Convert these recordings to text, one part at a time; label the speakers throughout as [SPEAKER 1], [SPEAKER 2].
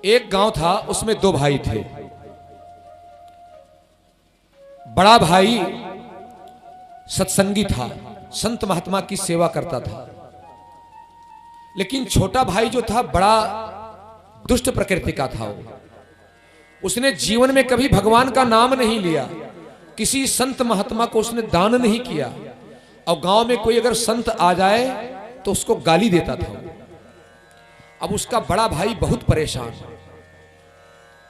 [SPEAKER 1] एक गांव था, उसमें दो भाई थे। बड़ा भाई सत्संगी था, संत महात्मा की सेवा करता था। लेकिन छोटा भाई जो था बड़ा दुष्ट प्रकृति का था। उसने जीवन में कभी भगवान का नाम नहीं लिया, किसी संत महात्मा को उसने दान नहीं किया, और गांव में कोई अगर संत आ जाए तो उसको गाली देता था। अब उसका बड़ा भाई बहुत परेशान,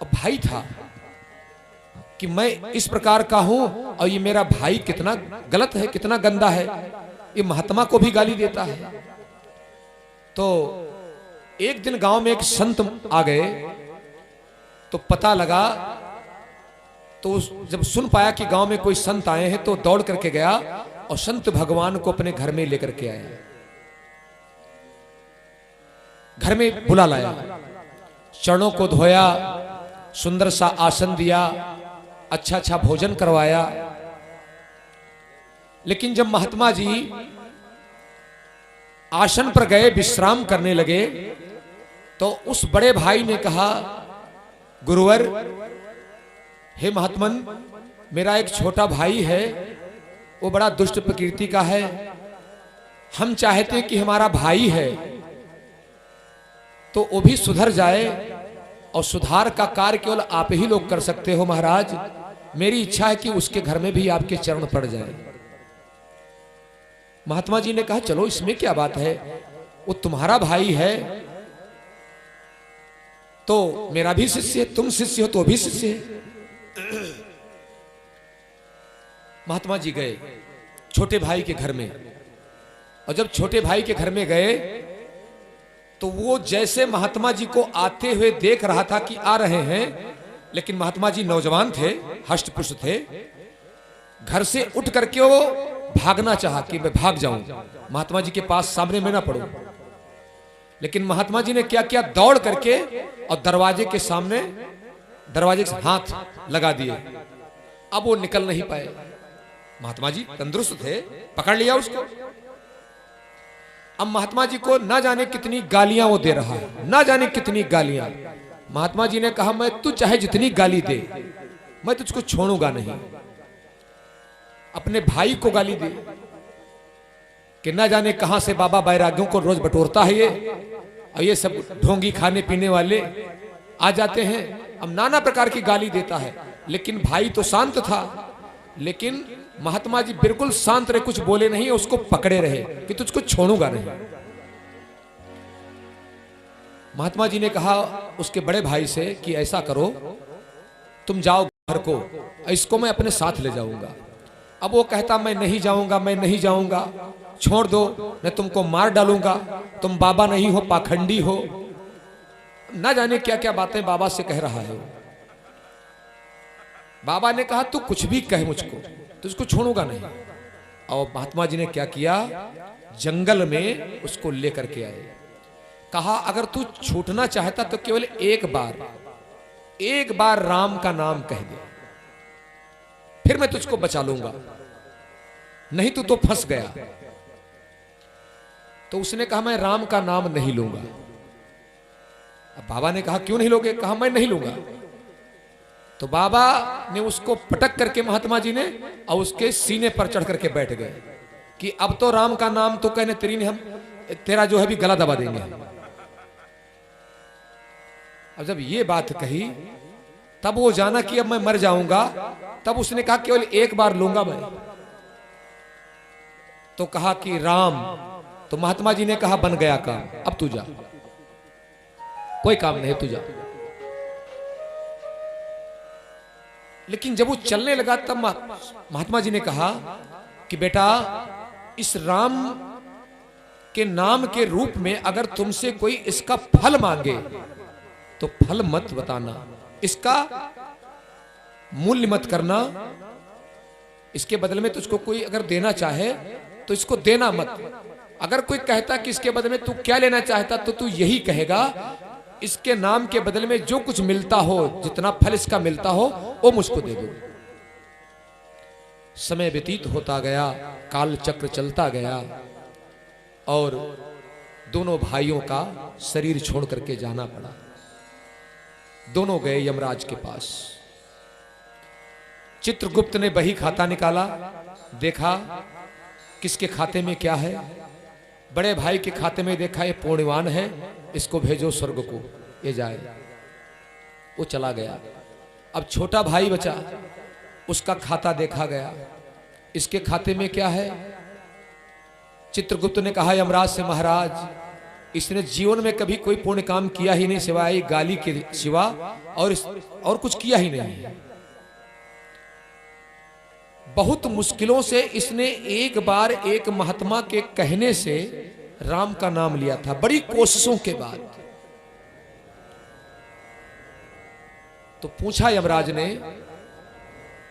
[SPEAKER 1] और भाई था कि मैं इस प्रकार का हूं और ये मेरा भाई कितना गलत है, कितना गंदा है, ये महात्मा को भी गाली देता है। तो एक दिन गांव में एक संत आ गए, तो पता लगा, तो जब सुन पाया कि गांव में कोई संत आए हैं तो दौड़ करके गया और संत भगवान को अपने घर में लेकर के आया। घर में बुला लाया, चरणों को धोया, सुंदर सा आसन दिया, अच्छा अच्छा भोजन करवाया। लेकिन जब महात्मा जी आसन पर गए, विश्राम करने लगे, तो उस बड़े भाई ने कहा, गुरुवर, हे महात्मन, मेरा एक छोटा भाई है, वो बड़ा दुष्ट प्रकृति का है। हम चाहते हैं कि हमारा भाई है तो वो भी सुधर जाए, और सुधार का कार्य केवल आप ही लोग कर सकते हो महाराज। मेरी इच्छा है कि उसके घर में भी आपके चरण पड़ जाए। महात्मा जी ने कहा, चलो इसमें क्या बात है, वो तुम्हारा भाई है तो मेरा भी शिष्य है, तुम शिष्य हो तो भी शिष्य है। महात्मा जी गए छोटे भाई के घर में, और जब छोटे भाई के घर में गए तो वो जैसे महात्मा जी को आते हुए देख रहा था कि आ रहे हैं, लेकिन महात्मा जी नौजवान थे, हष्ट-पुष्ट थे, घर से उठ करके वो भागना चाहा कि मैं भाग जाऊं, महात्मा जी के पास सामने में ना पड़ूं। लेकिन महात्मा जी ने क्या किया, दौड़ करके और दरवाजे के सामने, दरवाजे से हाथ लगा दिए। अब वो निकल नहीं पाए। महात्मा जी तंदुरुस्त थे, पकड़ लिया उसको। अब महात्मा जी को ना जाने कितनी गालियां वो दे रहा है, ना जाने कितनी गालियां। महात्मा जी ने कहा, मैं तू चाहे जितनी गाली दे, मैं तुझको छोड़ूंगा नहीं। अपने भाई को गाली दी कि ना जाने कहां से बाबा बैरागियों को रोज बटोरता है ये, और ये सब ढोंगी खाने पीने वाले आ जाते हैं। अब नाना प्रकार की गाली देता है। लेकिन भाई तो शांत था, लेकिन महात्मा जी बिल्कुल शांत रहे, कुछ बोले नहीं, उसको पकड़े रहे कि तुझको छोड़ूंगा नहीं। महात्मा जी ने कहा उसके बड़े भाई से कि ऐसा करो, तुम जाओ घर को, इसको मैं अपने साथ ले जाऊंगा। अब वो कहता, मैं नहीं जाऊंगा, मैं नहीं जाऊंगा, छोड़ दो, मैं तुमको मार डालूंगा, तुम बाबा नहीं हो, पाखंडी हो। ना जाने क्या क्या बातें बाबा से कह रहा है। बाबा ने कहा, तू कुछ भी कहे मुझको, तुझको छोड़ूंगा नहीं। और महात्मा जी ने क्या किया, जंगल में उसको लेकर के आए। कहा, अगर तू छूटना चाहता तो केवल एक बार राम का नाम कह दे, फिर मैं तुझको बचा लूंगा, नहीं तो फंस गया। तो उसने कहा, मैं राम का नाम नहीं लूंगा। अब बाबा ने कहा, क्यों नहीं लोगे? कहा, मैं नहीं लूंगा। तो बाबा ने उसको पटक करके, महात्मा जी ने, और उसके सीने पर चढ़ करके बैठ गए कि अब तो राम का नाम तो कहने तेरी ने, हम तेरा जो है भी गला दबा देंगे। अब जब ये बात कही, तब वो जाना कि अब मैं मर जाऊंगा। तब उसने कहा, केवल एक बार लूंगा मैं। तो कहा कि राम। तो महात्मा जी ने कहा, बन गया काम, अब तू जा, कोई काम नहीं, तू जा। लेकिन जब वो चलने लगा, तब महात्मा जी ने कहा कि बेटा, इस राम के नाम के रूप में अगर तुमसे कोई इसका फल मांगे तो फल मत बताना, इसका मूल्य मत करना, इसके बदले में तुझको कोई अगर देना चाहे तो इसको देना मत। अगर कोई कहता कि इसके बदले में तू क्या लेना चाहता, तो तू यही कहेगा, इसके नाम के बदले में जो कुछ मिलता हो, जितना फल इसका मिलता हो, वो मुझको दे दो। समय व्यतीत होता गया, काल चक्र चलता गया, और दोनों भाइयों का शरीर छोड़ करके जाना पड़ा। दोनों गए यमराज के पास। चित्रगुप्त ने बही खाता निकाला, देखा किसके खाते में क्या है। बड़े भाई के खाते में देखा ये पुण्यवान है, इसको भेजो स्वर्ग को, ये जाए। वो चला गया। अब छोटा भाई बचा, उसका खाता देखा गया, इसके खाते में क्या है। चित्रगुप्त ने कहा यमराज से, महाराज इसने जीवन में कभी कोई पुण्य काम किया ही नहीं सिवाय गाली के सिवा, और कुछ किया ही नहीं। बहुत मुश्किलों से इसने एक बार एक महात्मा के कहने से राम का नाम लिया था, बड़ी कोशिशों के बाद। तो पूछा यमराज ने,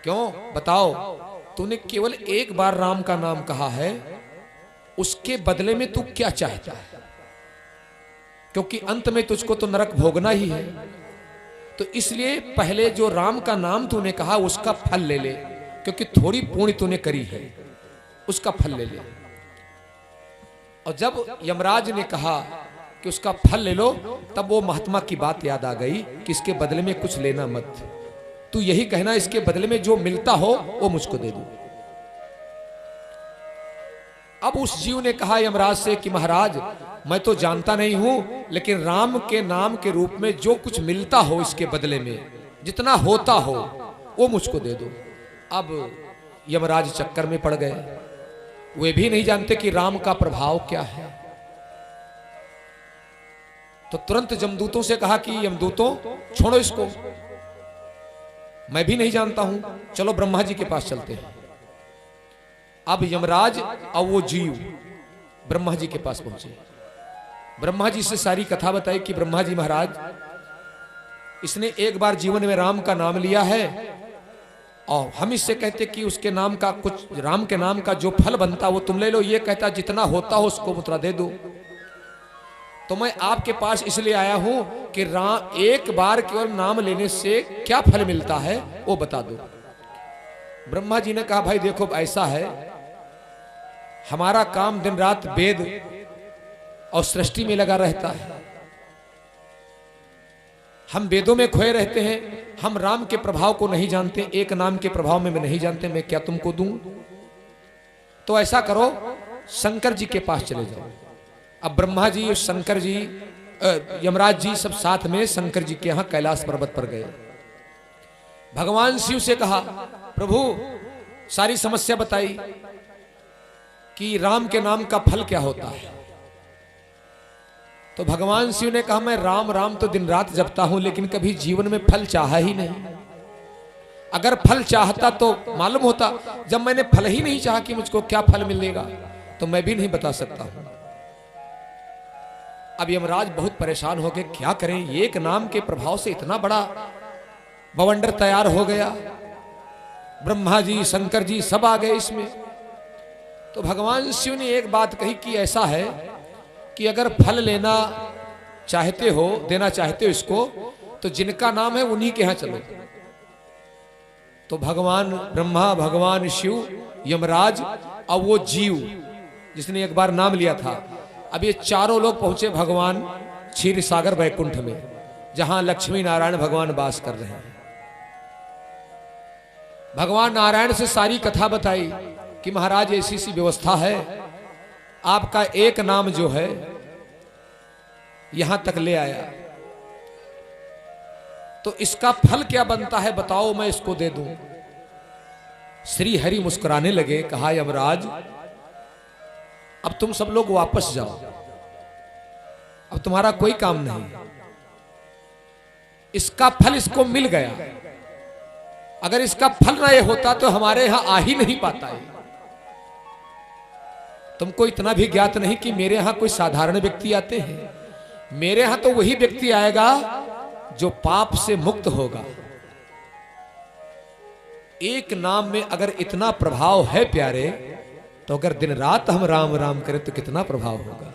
[SPEAKER 1] क्यों बताओ, तूने केवल एक बार राम का नाम कहा है, उसके बदले में तू क्या चाहता है? क्योंकि अंत में तुझको तो नरक भोगना ही है। तो इसलिए पहले जो राम का नाम तूने कहा उसका फल ले ले, क्योंकि थोड़ी पुण्य तूने करी है, उसका फल ले ले। और जब यमराज ने कहा कि उसका फल ले लो, तब वो महात्मा की बात याद आ गई कि इसके बदले में कुछ लेना मत, तू यही कहना इसके बदले में जो मिलता हो वो मुझको दे दो। अब उस जीव ने कहा यमराज से कि महाराज मैं तो जानता नहीं हूं, लेकिन राम के नाम के रूप में जो कुछ मिलता हो इसके बदले में, जितना होता हो वो मुझको दे दो। अब यमराज चक्कर में पड़ गए, वे भी नहीं जानते कि राम का प्रभाव क्या है। तो तुरंत यमदूतों से कहा कि यमदूतों छोड़ो इसको, मैं भी नहीं जानता हूं, चलो ब्रह्मा जी के पास चलते हैं। अब यमराज और वो जीव ब्रह्मा जी के पास पहुंचे। ब्रह्मा जी से सारी कथा बताई कि ब्रह्मा जी महाराज, इसने एक बार जीवन में राम का नाम लिया है, और हम इससे कहते कि उसके नाम का कुछ, राम के नाम का जो फल बनता वो तुम ले लो, ये कहता जितना होता हो उसको मुद्रा दे दो। तो मैं आपके पास इसलिए आया हूं कि राम एक बार केवल नाम लेने से क्या फल मिलता है वो बता दो। ब्रह्मा जी ने कहा भाई देखो ऐसा है, हमारा काम दिन रात वेद और सृष्टि में लगा रहता है, हम वेदों में खोए रहते हैं, हम राम के प्रभाव को नहीं जानते, एक नाम के प्रभाव में नहीं जानते, मैं क्या तुमको दूं? तो ऐसा करो शंकर जी के पास चले जाओ। अब ब्रह्मा जी और शंकर जी, यमराज जी सब साथ में शंकर जी के यहां कैलाश पर्वत पर गए। भगवान शिव से कहा प्रभु सारी समस्या बताई कि राम के नाम का फल क्या होता है। तो भगवान शिव ने कहा मैं राम राम तो दिन रात जपता हूं, लेकिन कभी जीवन में फल चाहा ही नहीं। अगर फल चाहता तो मालूम होता, जब मैंने फल ही नहीं चाहा कि मुझको क्या फल मिलेगा, तो मैं भी नहीं बता सकता हूं। अब यमराज बहुत परेशान हो गए, क्या करें, एक नाम के प्रभाव से इतना बड़ा बवंडर तैयार हो गया। ब्रह्मा जी शंकर जी सब आ गए इसमें। तो भगवान शिव ने एक बात कही कि ऐसा है कि अगर फल लेना चाहते हो, देना चाहते हो इसको, तो जिनका नाम है उन्हीं के यहां चलो। तो भगवान ब्रह्मा, भगवान शिव, यमराज और वो जीव जिसने एक बार नाम लिया था, अब ये चारों लोग पहुंचे भगवान क्षीर सागर वैकुंठ में, जहां लक्ष्मी नारायण भगवान वास कर रहे हैं। भगवान नारायण से सारी कथा बताई कि महाराज ऐसी सी व्यवस्था है, आपका एक नाम जो है यहां तक ले आया, तो इसका फल क्या बनता है बताओ, मैं इसको दे दूं। श्री हरि मुस्कुराने लगे, कहा यमराज अब तुम सब लोग वापस जाओ, अब तुम्हारा कोई काम नहीं, इसका फल इसको मिल गया, अगर इसका फल ना ये होता तो हमारे यहां आ ही नहीं पाता है। तुमको इतना भी ज्ञात नहीं कि मेरे यहां कोई साधारण व्यक्ति आते हैं, मेरे यहां तो वही व्यक्ति आएगा जो पाप से मुक्त होगा। एक नाम में अगर इतना प्रभाव है प्यारे, तो अगर दिन रात हम राम राम करें तो कितना प्रभाव होगा।